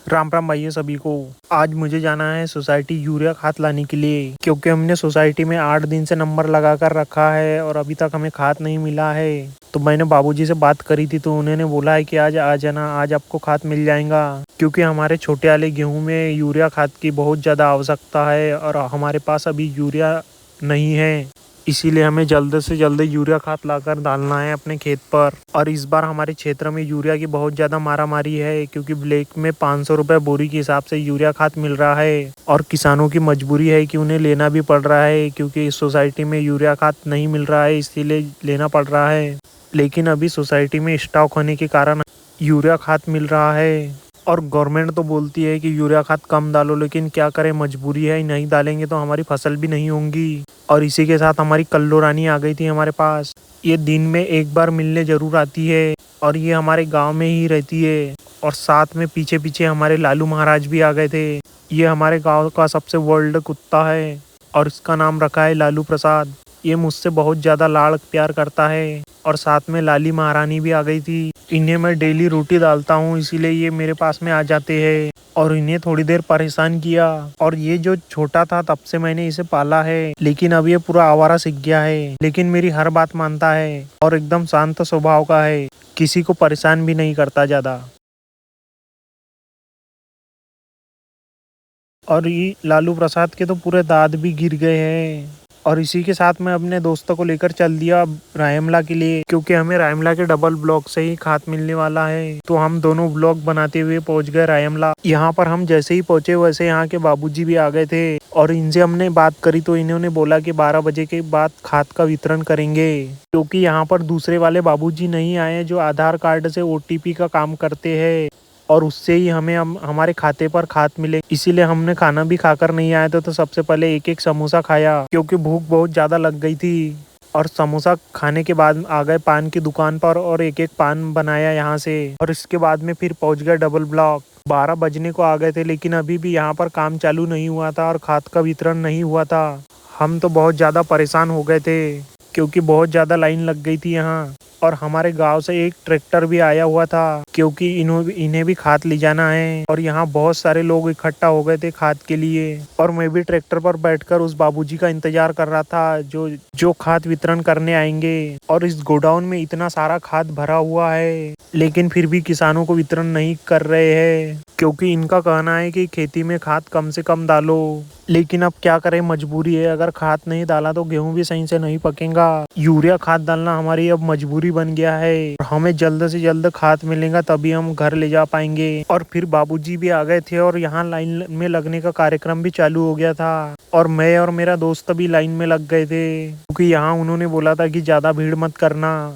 राम राम भाइयों सभी को। आज मुझे जाना है सोसाइटी यूरिया खाद लाने के लिए, क्योंकि हमने सोसाइटी में 8 दिन से नंबर लगा कर रखा है और अभी तक हमें खाद नहीं मिला है। तो मैंने बाबूजी से बात करी थी, तो उन्होंने बोला है कि आज आ जाना, आज आपको खाद मिल जाएगा। क्योंकि हमारे छोटे वाले गेहूं में यूरिया खाद की बहुत ज़्यादा आवश्यकता है और हमारे पास अभी यूरिया नहीं है। इसीलिए हमें जल्द से जल्द यूरिया खाद लाकर डालना है अपने खेत पर। और इस बार हमारे क्षेत्र में यूरिया की बहुत ज़्यादा मारामारी है, क्योंकि ब्लैक में 500 रुपये बोरी के हिसाब से यूरिया खाद मिल रहा है और किसानों की मजबूरी है कि उन्हें लेना भी पड़ रहा है, क्योंकि इस सोसाइटी में यूरिया खाद नहीं मिल रहा है, इसीलिए लेना पड़ रहा है। लेकिन अभी सोसाइटी में स्टॉक होने के कारण यूरिया खाद मिल रहा है। और गवर्नमेंट तो बोलती है कि यूरिया खाद कम डालो, लेकिन क्या करें, मजबूरी है, नहीं डालेंगे तो हमारी फसल भी नहीं होंगी। और इसी के साथ हमारी कल्लो रानी आ गई थी हमारे पास। ये दिन में एक बार मिलने जरूर आती है और ये हमारे गांव में ही रहती है। और साथ में पीछे पीछे हमारे लालू महाराज भी आ गए थे। ये हमारे गांव का सबसे वर्ल्ड कुत्ता है और इसका नाम रखा है लालू प्रसाद। ये मुझसे बहुत ज़्यादा लाड़ प्यार करता है। और साथ में लाली महारानी भी आ गई थी। इन्हें मैं डेली रोटी डालता हूँ, इसीलिए ये मेरे पास में आ जाते हैं और इन्हें थोड़ी देर परेशान किया। और ये जो छोटा था तब से मैंने इसे पाला है, लेकिन अब ये पूरा आवारा सीख गया है, लेकिन मेरी हर बात मानता है और एकदम शांत स्वभाव का है, किसी को परेशान भी नहीं करता ज़्यादा। और ये लालू प्रसाद के तो पूरे दांत भी गिर गए हैं। और इसी के साथ मैं अपने दोस्तों को लेकर चल दिया रायमला के लिए, क्योंकि हमें रायमला के डबल ब्लॉक से ही खाद मिलने वाला है। तो हम दोनों ब्लॉक बनाते हुए पहुंच गए रायमला। यहाँ पर हम जैसे ही पहुंचे वैसे यहाँ के बाबूजी भी आ गए थे और इनसे हमने बात करी, तो इन्होंने बोला कि 12 बजे के बाद खाद का वितरण करेंगे, क्योंकि यहाँ पर दूसरे वाले बाबूजी नहीं आए जो आधार कार्ड से OTP का काम करते हैं और उससे ही हमें हमारे खाते पर खाद मिले। इसीलिए हमने खाना भी खाकर नहीं आए थे, तो सबसे पहले एक एक समोसा खाया, क्योंकि भूख बहुत ज़्यादा लग गई थी। और समोसा खाने के बाद आ गए पान की दुकान पर और एक एक पान बनाया यहाँ से। और इसके बाद में फिर पहुँच गए डबल ब्लॉक। 12 बजने को आ गए थे, लेकिन अभी भी यहाँ पर काम चालू नहीं हुआ था और खाद का वितरण नहीं हुआ था। हम तो बहुत ज़्यादा परेशान हो गए थे, क्योंकि बहुत ज़्यादा लाइन लग गई थी यहाँ। और हमारे गांव से एक ट्रैक्टर भी आया हुआ था, क्योंकि इन्हें भी खाद ले जाना है और यहाँ बहुत सारे लोग इकट्ठा हो गए थे खाद के लिए। और मैं भी ट्रैक्टर पर बैठकर उस बाबूजी का इंतजार कर रहा था जो खाद वितरण करने आएंगे। और इस गोडाउन में इतना सारा खाद भरा हुआ है, लेकिन फिर भी किसानों को वितरण नहीं कर रहे हैं, क्योंकि इनका कहना है कि खेती में खाद कम से कम डालो। लेकिन अब क्या करें, मजबूरी है, अगर खाद नहीं डाला तो गेहूं भी सही से नहीं पकेगा। यूरिया खाद डालना हमारी अब मजबूरी बन गया है और हमें जल्द से जल्द खाद मिलेगा तभी हम घर ले जा पाएंगे। और फिर बाबूजी भी आ गए थे और यहाँ लाइन में लगने का कार्यक्रम भी चालू हो गया था और मैं और मेरा दोस्त भी लाइन में लग गए थे, क्योंकि यहाँ उन्होंने बोला था कि ज्यादा भीड़ मत करना,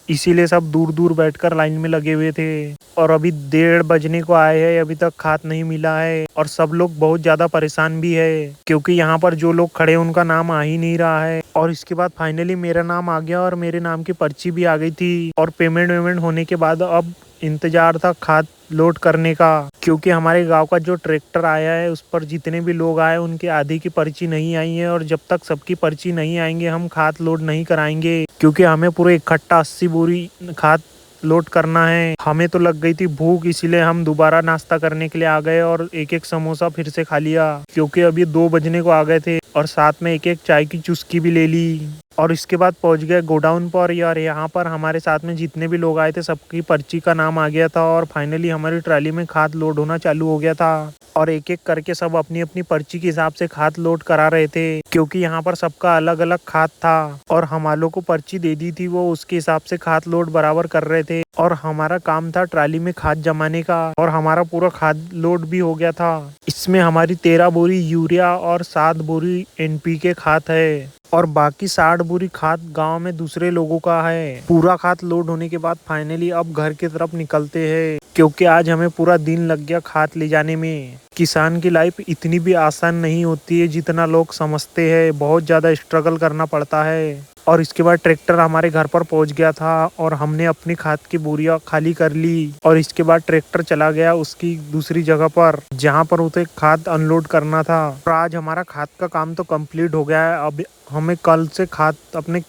इसीलिए सब दूर दूर बैठकर लाइन में लगे हुए थे। और अभी 1:30 बजने को आए हैं, अभी तक खाद नहीं मिला है और सब लोग बहुत ज्यादा परेशान भी है, क्योंकि यहाँ पर जो लोग खड़े हैं उनका नाम आ ही नहीं रहा है। और इसके बाद फाइनली मेरा नाम आ गया और मेरे नाम की पर्ची भी आ गई थी। और पेमेंट वेमेंट होने के बाद अब इंतजार था खाद लोड करने का, क्योंकि हमारे गांव का जो ट्रैक्टर आया है उस पर जितने भी लोग आए उनके आधी की पर्ची नहीं आई है। और जब तक सबकी पर्ची नहीं आएंगे हम खाद लोड नहीं कराएंगे, क्योंकि हमें पूरे इकट्ठा 80 बोरी खाद लोड करना है। हमें तो लग गई थी भूख, इसीलिए हम दोबारा नाश्ता करने के लिए आ गए और एक एक समोसा फिर से खा लिया, क्योंकि अभी 2 बजने को आ गए थे। और साथ में एक एक चाय की चुस्की भी ले ली। और इसके बाद पहुंच गए गोडाउन पर। यार यहाँ पर हमारे साथ में जितने भी लोग आए थे सबकी पर्ची का नाम आ गया था और फाइनली हमारी ट्राली में खाद लोड होना चालू हो गया था। और एक एक करके सब अपनी अपनी पर्ची के हिसाब से खाद लोड करा रहे थे, क्योंकि यहाँ पर सबका अलग अलग खाद था और हमालों को पर्ची दे दी थी, वो उसके हिसाब से खाद लोड बराबर कर रहे थे। और हमारा काम था ट्राली में खाद जमाने का और हमारा पूरा खाद लोड भी हो गया था। इसमें हमारी 13 बोरी यूरिया और 7 बोरी NPK खाद है और बाकी 60 बोरी खाद गांव में दूसरे लोगों का है। पूरा खाद लोड होने के बाद फाइनली अब घर की तरफ निकलते हैं, क्योंकि आज हमें पूरा दिन लग गया खाद ले जाने में। किसान की लाइफ इतनी भी आसान नहीं होती है जितना लोग समझते हैं, बहुत ज़्यादा स्ट्रगल करना पड़ता है। और इसके बाद ट्रैक्टर हमारे घर पर पहुंच गया था और हमने अपनी खाद की बोरियां खाली कर ली और इसके बाद ट्रैक्टर चला गया उसकी दूसरी जगह पर जहां पर उसे खाद अनलोड करना था। और आज हमारा खाद का काम तो कंप्लीट हो गया है। अब हमें कल से खाद अपने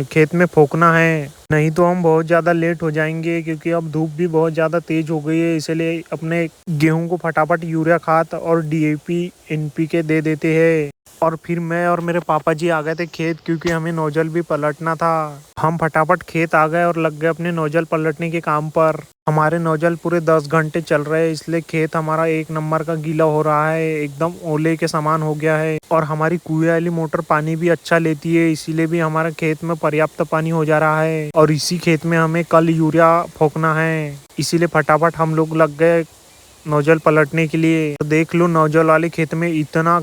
खेत में फोकना है, नहीं तो हम बहुत ज़्यादा लेट हो जाएंगे क्योंकि अब धूप भी बहुत ज़्यादा तेज हो गई है। इसलिए अपने गेहूं को फटाफट यूरिया खाद और डीएपी एनपीके दे देते हैं। और फिर मैं और मेरे पापा जी आ गए थे खेत क्योंकि हमें नोजल भी पलटना था। हम फटाफट खेत आ गए और लग गए अपने नोजल पलटने के काम पर। हमारे नोजल पूरे 10 घंटे चल रहे हैं इसलिए खेत हमारा एक नंबर का गीला हो रहा है, एकदम ओले के समान हो गया है। और हमारी कुएं वाली मोटर पानी भी अच्छा लेती है, इसीलिए भी हमारे खेत में पर्याप्त पानी हो जा रहा है। और इसी खेत में हमें कल यूरिया फोकना है, इसीलिए फटाफट हम लोग लग गए नोजल पलटने के लिए। तो देख लो नोजल वाले खेत में इतना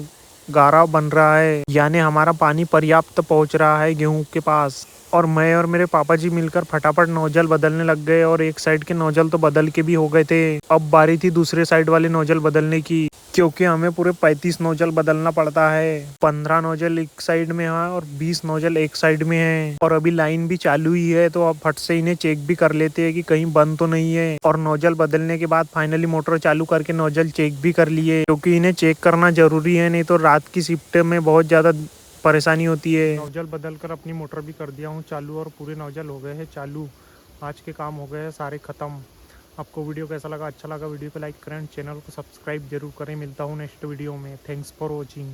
गारा बन रहा है, यानी हमारा पानी पर्याप्त पहुंच रहा है गेहूं के पास। और मैं और मेरे पापा जी मिलकर फटाफट नोजल बदलने लग गए और एक साइड के नोजल तो बदल के भी हो गए थे। अब बारी थी दूसरे साइड वाले नोजल बदलने की, क्योंकि हमें पूरे 35 नोजल बदलना पड़ता है। 15 नोजल एक साइड में है और 20 नोजल एक साइड में है। और अभी लाइन भी चालू ही है तो अब फट से इन्हें चेक भी कर लेते हैं कि कहीं बंद तो नहीं है। और नोजल बदलने के बाद फाइनली मोटर चालू करके नोजल चेक भी कर लिए, क्योंकि इन्हें चेक करना जरूरी है, नहीं तो रात की शिफ्ट में बहुत ज्यादा परेशानी होती है। नोजल बदल कर अपनी मोटर भी कर दिया हूँ चालू और पूरे नोजल हो गए हैं चालू। आज के काम हो गए हैं सारे ख़त्म। आपको वीडियो कैसा लगा? अच्छा लगा वीडियो को लाइक करें, चैनल को सब्सक्राइब जरूर करें। मिलता हूँ नेक्स्ट वीडियो में। Thanks for watching.